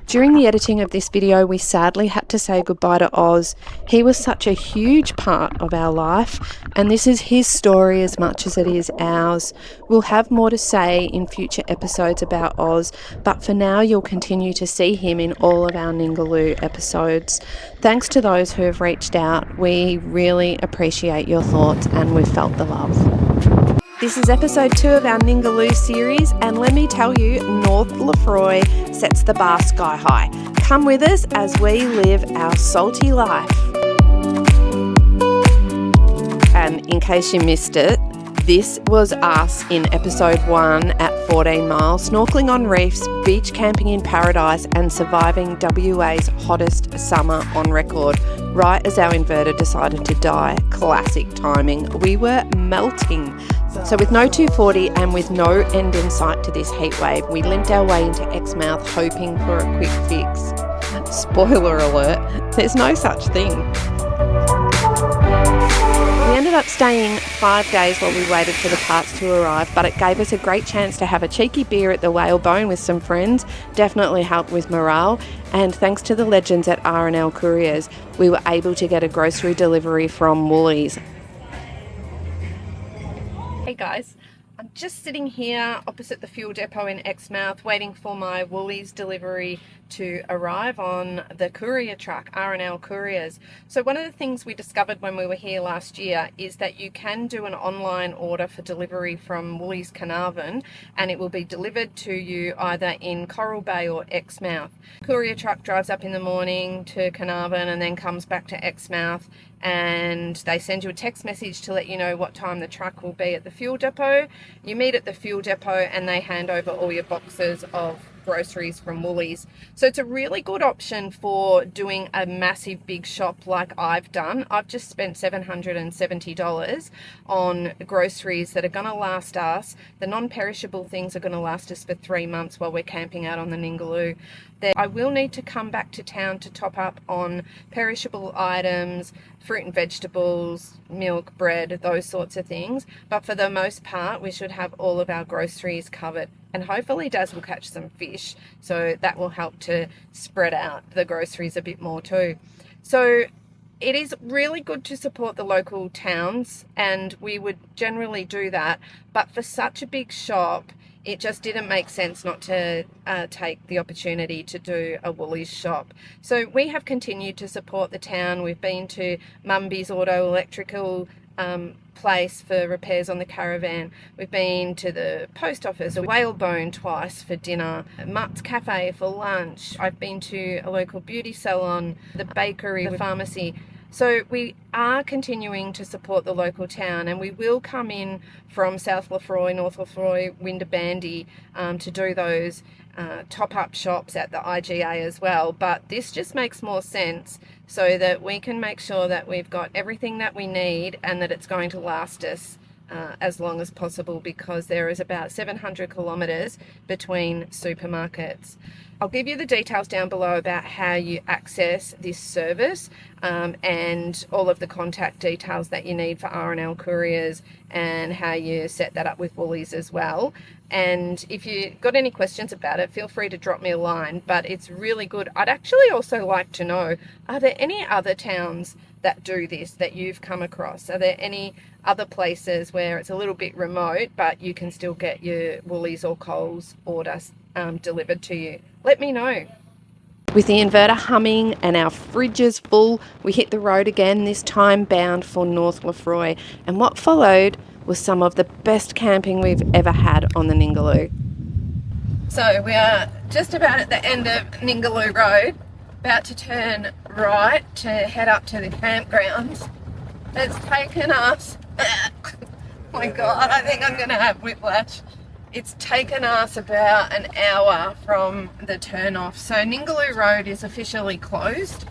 During the editing of this video, we sadly had to say goodbye to Oz. He was such a huge part of our life, and this is his story as much as it is ours. We'll have more to say in future episodes about Oz, but for now you'll continue to see him in all of our Ningaloo episodes. Thanks to those who have reached out. We really appreciate your thoughts and we've felt the love. This is episode 2 of our Ningaloo series, and let me tell you, North Lefroy sets the bar sky high. Come with us as we live our salty life. And in case you missed it, this was us in episode 1 at 14 Mile, snorkelling on reefs, beach camping in paradise and surviving WA's hottest summer on record, right as our inverter decided to die. Classic timing. We were melting. So with no 240 and with no end in sight to this heat wave, we limped our way into Exmouth hoping for a quick fix. Spoiler alert, there's no such thing. We ended up staying 5 days while we waited for the parts to arrive, but it gave us a great chance to have a cheeky beer at the Whalebone with some friends. Definitely helped with morale, and thanks to the legends at R&L Couriers, we were able to get a grocery delivery from Woolies. Hey guys, I'm just sitting here opposite the fuel depot in Exmouth waiting for my Woolies delivery to arrive on the courier truck, R&L Couriers. So one of the things we discovered when we were here last year is that you can do an online order for delivery from Woolies Carnarvon and it will be delivered to you either in Coral Bay or Exmouth. Courier truck drives up in the morning to Carnarvon and then comes back to Exmouth, and they send you a text message to let you know what time the truck will be at the fuel depot. You meet at the fuel depot and they hand over all your boxes of groceries from Woolies. So it's a really good option for doing a massive big shop like I've done. I've just spent $770 on groceries that are going to last us. The non-perishable things are going to last us for 3 months while we're camping out on the Ningaloo. I will need to come back to town to top up on perishable items, fruit and vegetables, milk, bread, those sorts of things. But for the most part, we should have all of our groceries covered. And hopefully Daz will catch some fish, so that will help to spread out the groceries a bit more too. So it is really good to support the local towns, and we would generally do that. But for such a big shop, it just didn't make sense not to take the opportunity to do a Woolies shop. So we have continued to support the town. We've been to Mumby's Auto Electrical place for repairs on the caravan. We've been to the post office, a Whalebone twice for dinner, Mutt's Cafe for lunch. I've been to a local beauty salon, the bakery, the pharmacy. So we are continuing to support the local town, and we will come in from South Lefroy, North Lefroy, Windabandy to do those top-up shops at the IGA as well. But this just makes more sense so that we can make sure that we've got everything that we need and that it's going to last us as long as possible, because there is about 700 kilometres between supermarkets. I'll give you the details down below about how you access this service and all of the contact details that you need for R&L Couriers and how you set that up with Woolies as well. And if you got any questions about it, feel free to drop me a line, but it's really good. I'd actually also like to know, are there any other towns that do this that you've come across? Are there any other places where it's a little bit remote but you can still get your Woolies or Coles order delivered to you? Let me know. With the inverter humming and our fridges full, we hit the road again, this time bound for North Lefroy, and what followed was some of the best camping we've ever had on the Ningaloo. So we are just about at the end of Ningaloo Road, about to turn right to head up to the campgrounds. It's taken us, oh my god, I think I'm going to have whiplash. It's taken us about an hour from the turn off. So Ningaloo Road is officially closed,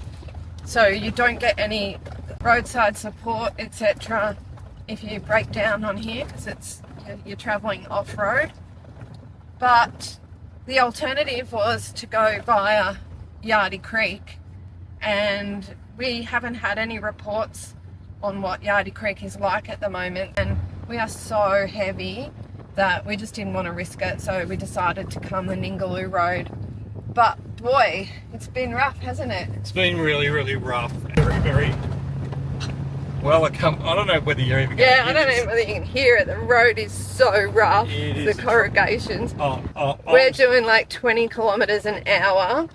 so you don't get any roadside support, etc. if you break down on here, because you're travelling off-road. But the alternative was to go via Yardie Creek, and we haven't had any reports on what Yardie Creek is like at the moment, and we are so heavy that we just didn't want to risk it, so we decided to come the Ningaloo Road. But boy, it's been rough, hasn't it? It's been really, really rough. Very, very well. I don't know whether you're even. Yeah, I don't know whether you can hear it. The road is so rough. It is the corrugations. Oh, We're doing like 20 kilometres an hour,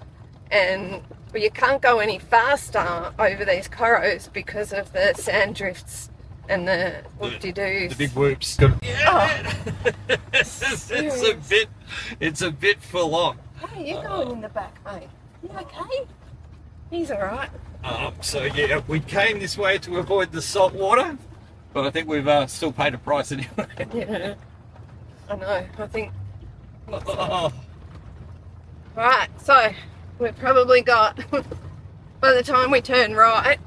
and you can't go any faster over these corros because of the sand drifts and the whoop-de-doos. The big whoops. Yeah. Oh. It's a bit full on. How are you going in the back, mate? You okay? He's alright. So yeah, we came this way to avoid the salt water, but I think we've still paid a price anyway. Yeah, I know. I think. Oh. Right, so we've probably got, by the time we turn right,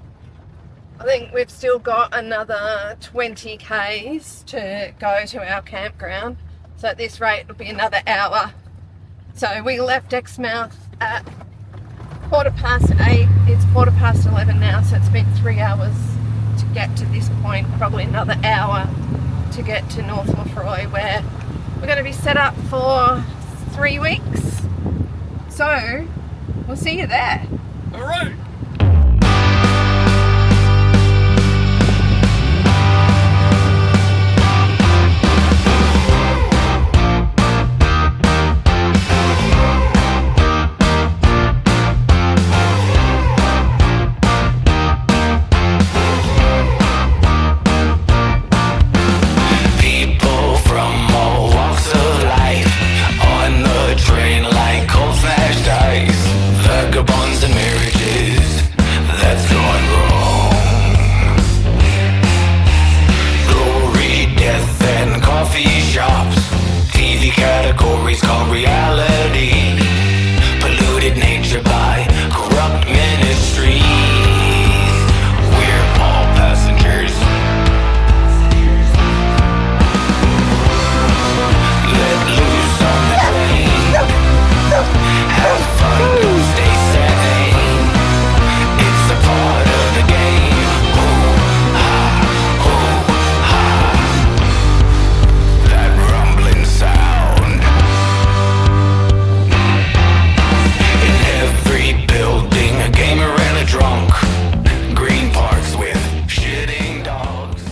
I think we've still got another 20 k's to go to our campground. So at this rate, it'll be another hour. So we left Exmouth at 8:15. It's 11:15 now, so it's been 3 hours to get to this point. Probably another hour to get to North Lefroy, where we're going to be set up for 3 weeks. So we'll see you there. All right. Categories called reality, polluted nature by corrupt ministries. We're all passengers. Let loose on the plane. Have fun, don't stay sane. It's a part of the game. Ooh, ah, ooh, ah. That rumbling sound. Building a gamer and a drunk. Green parks with shitting dogs.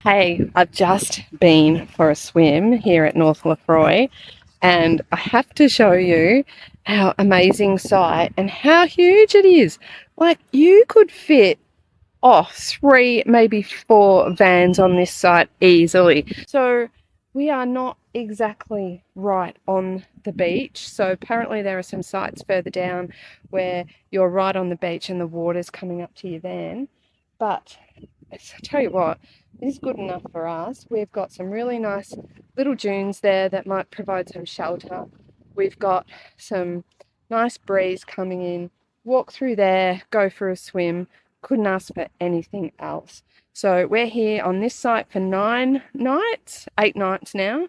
Hey, I've just been for a swim here at North Lefroy, and I have to show you our amazing site and how huge it is. Like, you could fit 3, maybe 4 vans on this site easily. So we are not exactly right on the beach. So apparently there are some sites further down where you're right on the beach and the water's coming up to your van. But I tell you what, it is good enough for us. We've got some really nice little dunes there that might provide some shelter. We've got some nice breeze coming in. Walk through there, go for a swim. Couldn't ask for anything else. So we're here on this site for 8 nights now.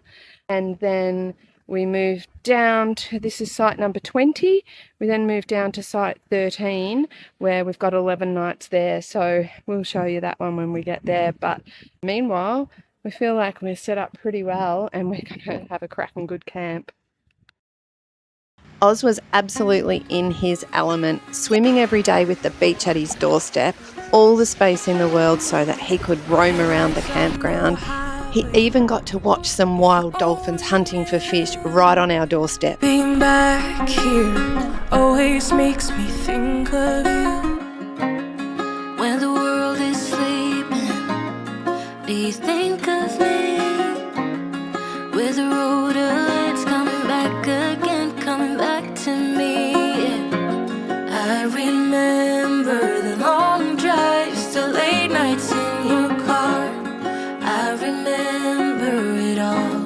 And then we moved down to, this is site number 20. We then moved down to site 13, where we've got 11 nights there. So we'll show you that one when we get there. But meanwhile, we feel like we're set up pretty well and we're going to have a cracking good camp. Oz was absolutely in his element, swimming every day with the beach at his doorstep, all the space in the world so that he could roam around the campground. He even got to watch some wild dolphins hunting for fish right on our doorstep. Being back here always makes me think of you. When the world is sleeping, do you think of me? With the road ahead's coming back again, coming back to me. I remember the long drives, the late nights in your car. I remember it all.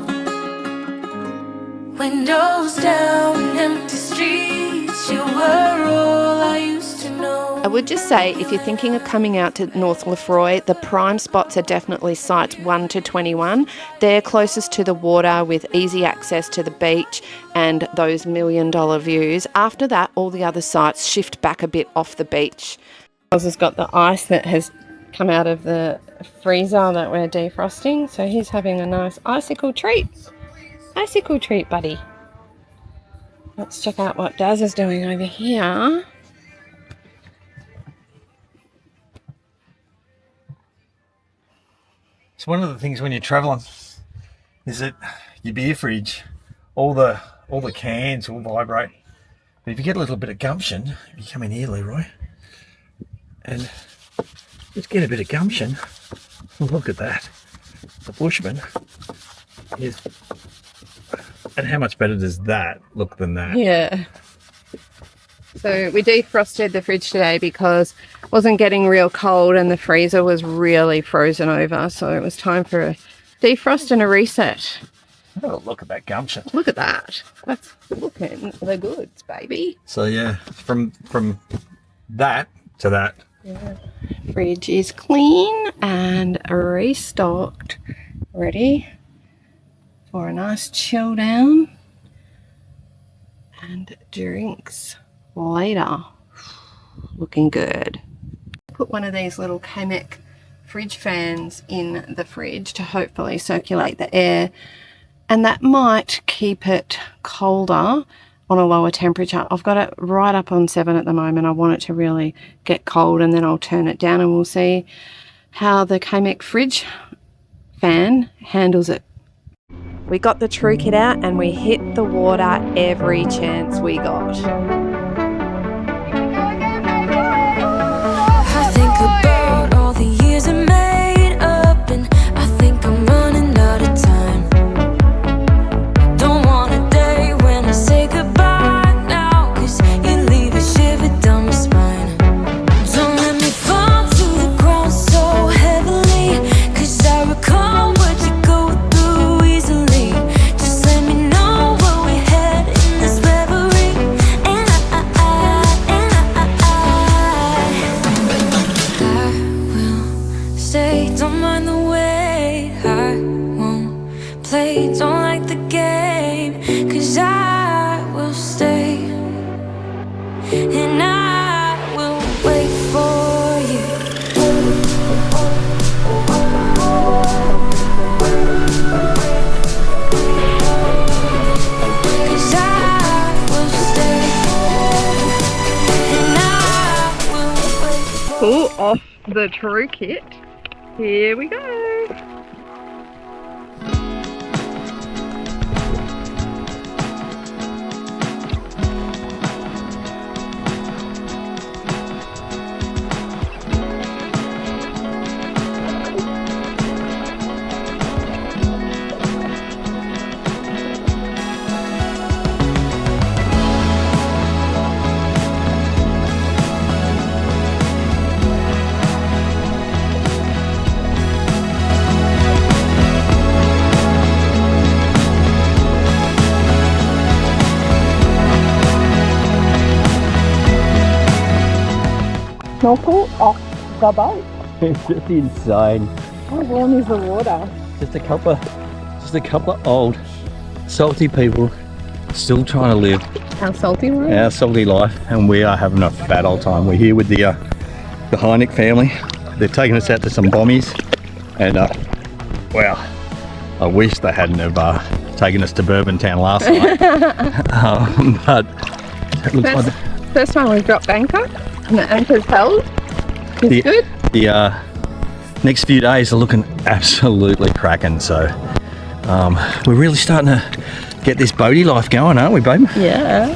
Windows down, empty streets, you were all I used to know. I would just say, if you're thinking of coming out to North Lefroy, the prime spots are definitely sites 1 to 21. They're closest to the water with easy access to the beach and those $1 million views. After that, all the other sites shift back a bit off the beach. Oz has got the ice that has come out of the freezer that we're defrosting, so he's having a nice icicle treat. Icicle treat, buddy. Let's check out what Daz is doing over here. So one of the things when you're traveling is that your beer fridge, all the cans will vibrate. But if you get a little bit of gumption, you come in here, Leroy, and just get a bit of gumption. Look at that. The Bushman is, and how much better does that look than that? Yeah. So we defrosted the fridge today because it wasn't getting real cold and the freezer was really frozen over. So it was time for a defrost and a reset. Oh, look at that gumption. Look at that. That's looking the goods, baby. So yeah, from that to that. Yeah. Fridge is clean and restocked. Ready for a nice chill down and drinks later. Looking good. Put one of these little Kamek fridge fans in the fridge to hopefully circulate the air, and that might keep it colder on a lower temperature. I've got it right up on 7 at the moment. I want it to really get cold, and then I'll turn it down and we'll see how the Kamek fridge fan handles it. We got the True Kit out and we hit the water every chance we got. I think about all the years I made up, and I think I'm running out of time. Don't want a day when I say goodbye now, 'cause you leave a shiver down my spine. Don't let me fall to the ground so heavily, 'cause I recall what you go through easily. Just let me know where we head in this reverie, and I will stay. Don't mind the way I won't play. Don't like the game, 'cause I will stay, and I will wait for you. 'Cause I will stay, and I will wait for you. Pull off the True Kit. Here we go. Snorkel off the boat. It's just insane. How warm is the water? Just a couple of old salty people still trying to live How salty was it? our salty life, and we are having a fat old time. We're here with the Heineck family. They're taking us out to some bombies, and wow, I wish they hadn't have taken us to Bourbon Town last night. But it looks like First time we've dropped anchor and the anchor's held. It's good. the next few days are looking absolutely cracking, so we're really starting to get this boaty life going, aren't we, babe? Yeah,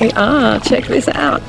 we are. Check this out.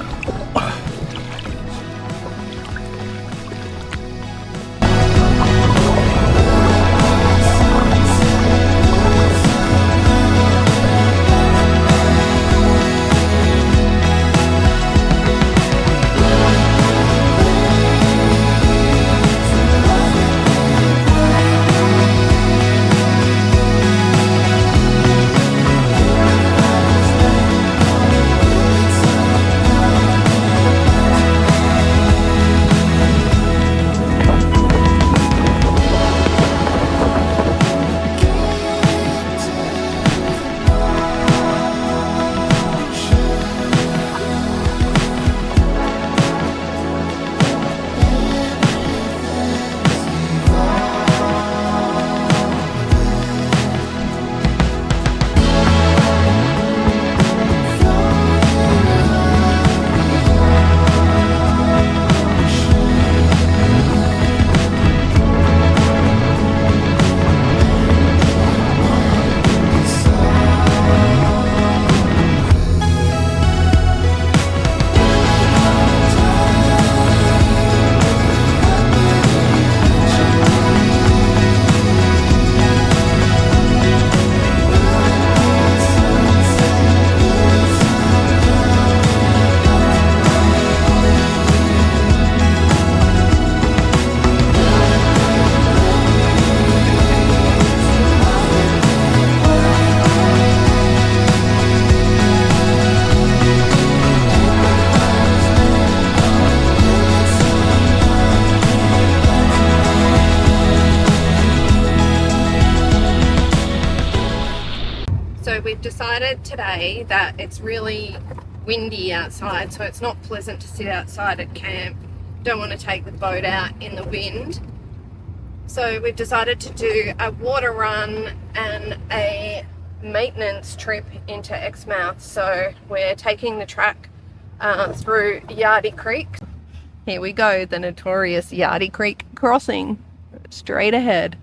decided today that it's really windy outside, so it's not pleasant to sit outside at camp. Don't want to take the boat out in the wind. So we've decided to do a water run and a maintenance trip into Exmouth. So we're taking the track through Yardie Creek. Here we go, the notorious Yardie Creek crossing, straight ahead.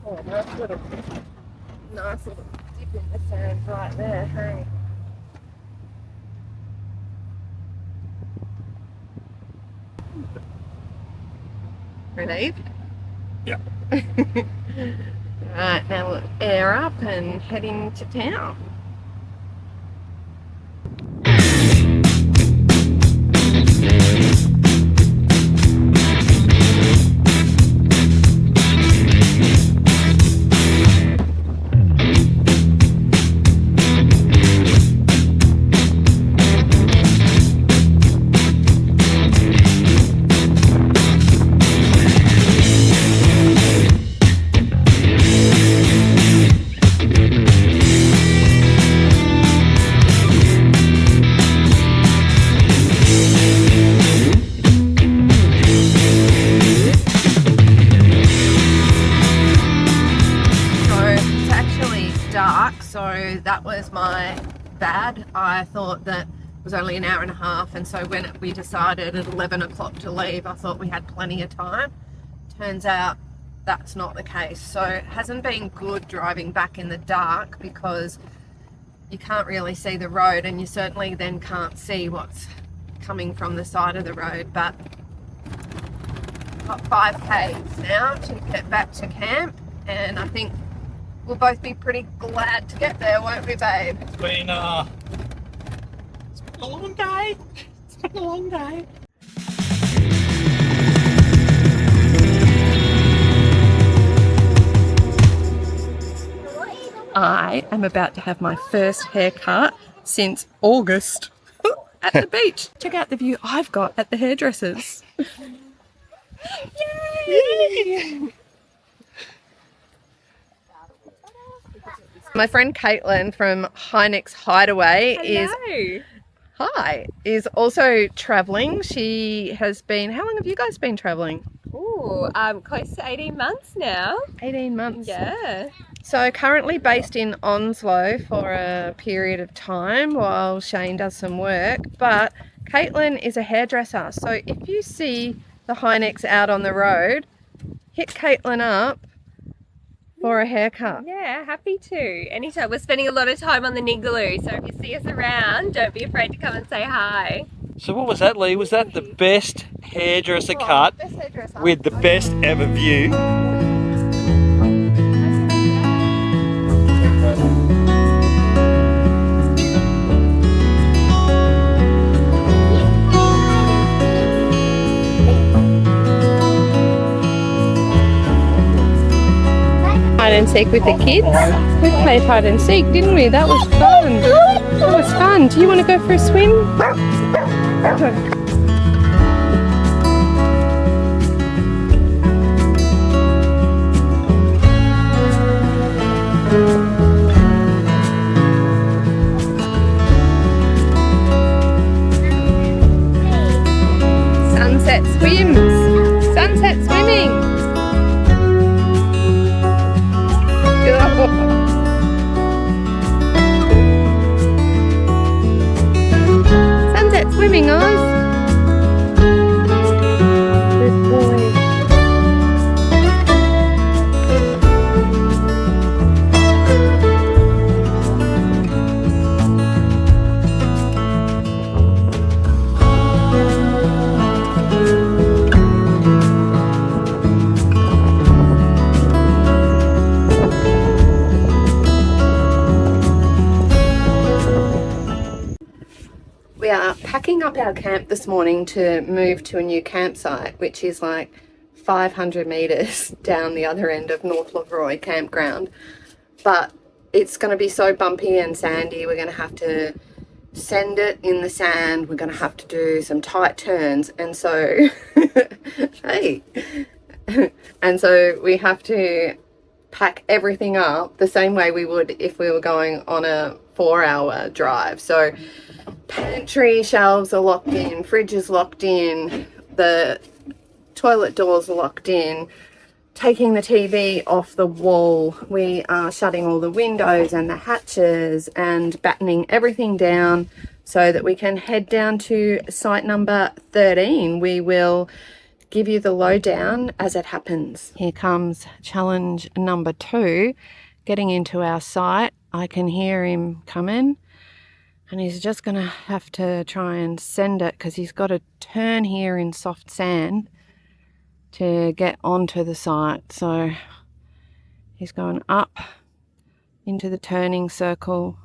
Oh, nice little dip in the sand right there, hey. Relieved? Yeah. Right, now we'll air up and heading to town. So that was my bad. I thought that it was only an hour and a half, and so when we decided at 11 o'clock to leave, I thought we had plenty of time. Turns out that's not the case. So it hasn't been good driving back in the dark because you can't really see the road, and you certainly then can't see what's coming from the side of the road. But got 5Ks now to get back to camp, and I think we'll both be pretty glad to get there, won't we, babe? It's been a long day. It's been a long day. I am about to have my first haircut since August at the beach. Check out the view I've got at the hairdressers. Yay! My friend Caitlin from Hynek's Hideaway is also travelling. She has been, how long have you guys been travelling? Ooh, close to 18 months now. 18 months. Yeah. So currently based in Onslow for a period of time while Shane does some work. But Caitlin is a hairdresser. So if you see the Hyneks out on the road, hit Caitlin up for a haircut. Yeah, happy to. Anytime. We're spending a lot of time on the Ningaloo, so if you see us around, don't be afraid to come and say hi. So what was that, Lee? Was that the best hairdresser cut Best hairdresser. with the best ever view? Hide and seek with the kids. We played hide and seek, didn't we? That was fun. That was fun. Do you want to go for a swim? Sunset swims. Sunset swimming. Sunset swimming, Oz. packing up our camp this morning to move to a new campsite, which is like 500 metres down the other end of North Lefroy campground. But it's going to be so bumpy and sandy, we're going to have to send it in the sand. We're going to have to do some tight turns. And so, hey, and so we have to pack everything up the same way we would if we were going on a 4-hour drive. So pantry shelves are locked in, fridge is locked in, the toilet doors are locked in, taking the TV off the wall. We are shutting all the windows and the hatches and battening everything down so that we can head down to site number 13. We will give you the lowdown as it happens. Here comes challenge number 2, getting into our site. I can hear him coming, and he's just going to have to try and send it because he's got to turn here in soft sand to get onto the site. So he's going up into the turning circle,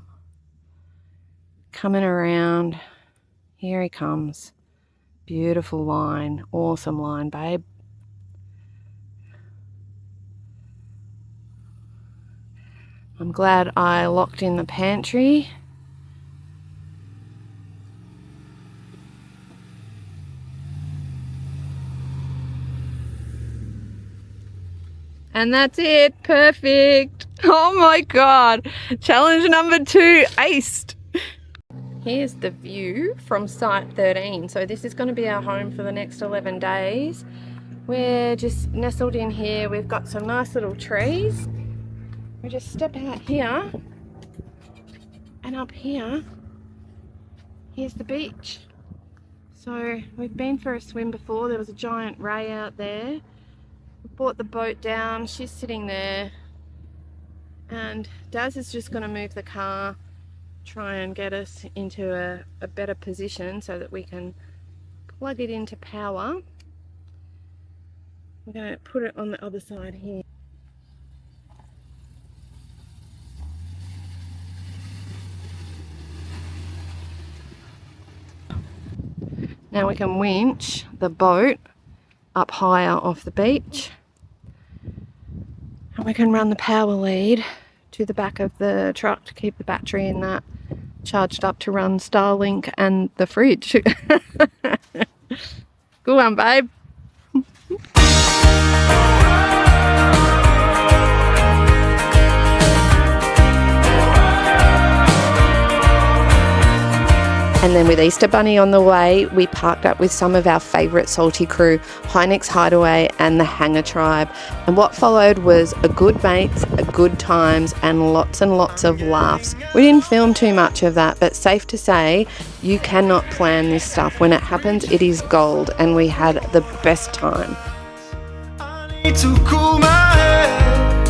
coming around. Here he comes. Beautiful line, awesome line, babe. I'm glad I locked in the pantry. And that's it, perfect. Oh my God, challenge number 2, aced. Here's the view from site 13. So this is going to be our home for the next 11 days. We're just nestled in here. We've got some nice little trees. We just step out here, and up here, here's the beach. So we've been for a swim before. There was a giant ray out there. We brought the boat down. She's sitting there, and Daz is just going to move the car, try and get us into a better position so that we can plug it into power. We're going to put it on the other side here. Now we can winch the boat up higher off the beach, and we can run the power lead to the back of the truck to keep the battery in that charged up to run Starlink and the fridge. Good one, babe. And then with Easter Bunny on the way, we parked up with some of our favourite salty crew, Hynek's Hideaway and the Hanger Tribe. And what followed was a good mates, a good times, and lots of laughs. We didn't film too much of that, but safe to say, you cannot plan this stuff. When it happens, it is gold, and we had the best time. I need to cool my head.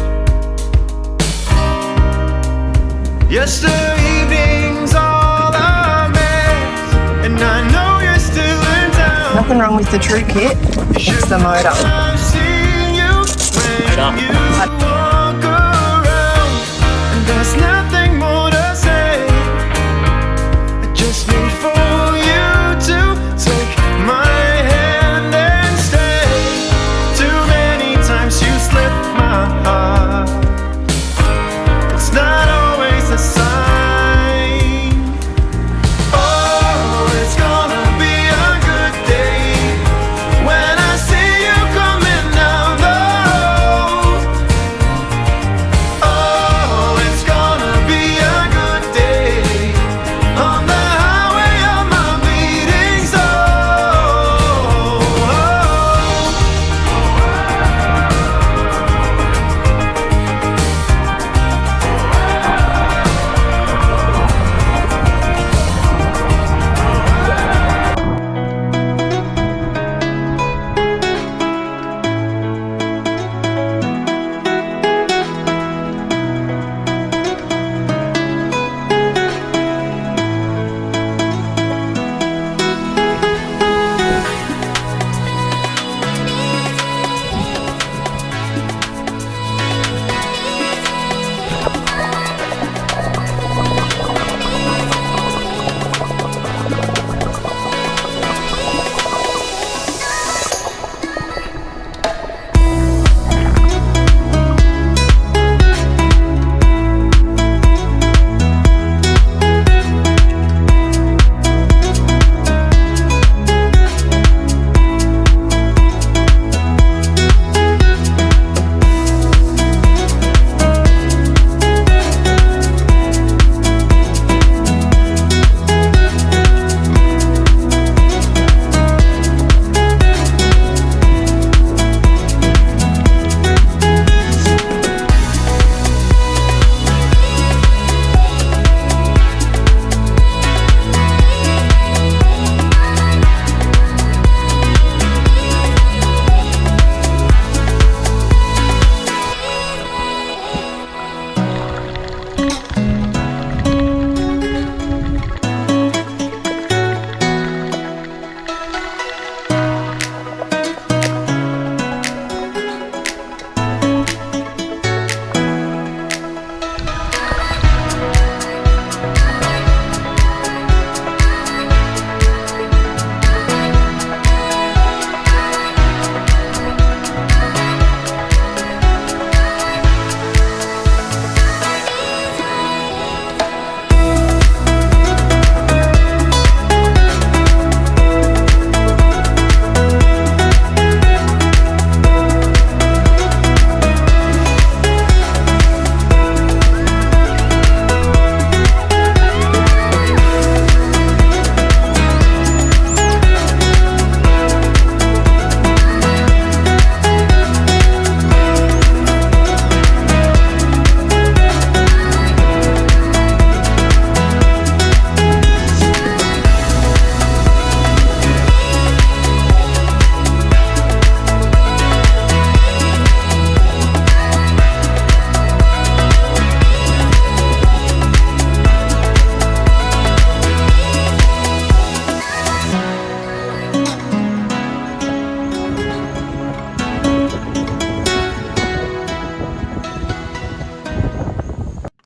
Yesterday evening's all I miss, and I know you're still in town. Nothing wrong with the true kit, it's the motor. I've seen you when you walk around, and there's nothing more to say. I just need for you to take my hand and stay. Too many times you slipped my heart. It's not always a sign. Oh, it's gonna be a good day when I see you coming down the road.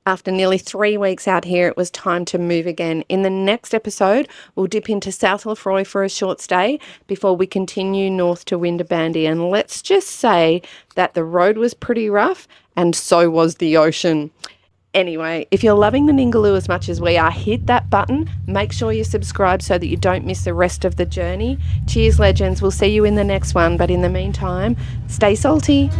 After nearly 3 weeks out here, it was time to move again. In the next episode, we'll dip into South Lefroy for a short stay before we continue north to Windabandy. And let's just say that the road was pretty rough and so was the ocean. Anyway, if you're loving the Ningaloo as much as we are, hit that button. Make sure you subscribe so that you don't miss the rest of the journey. Cheers, legends. We'll see you in the next one. But in the meantime, stay salty.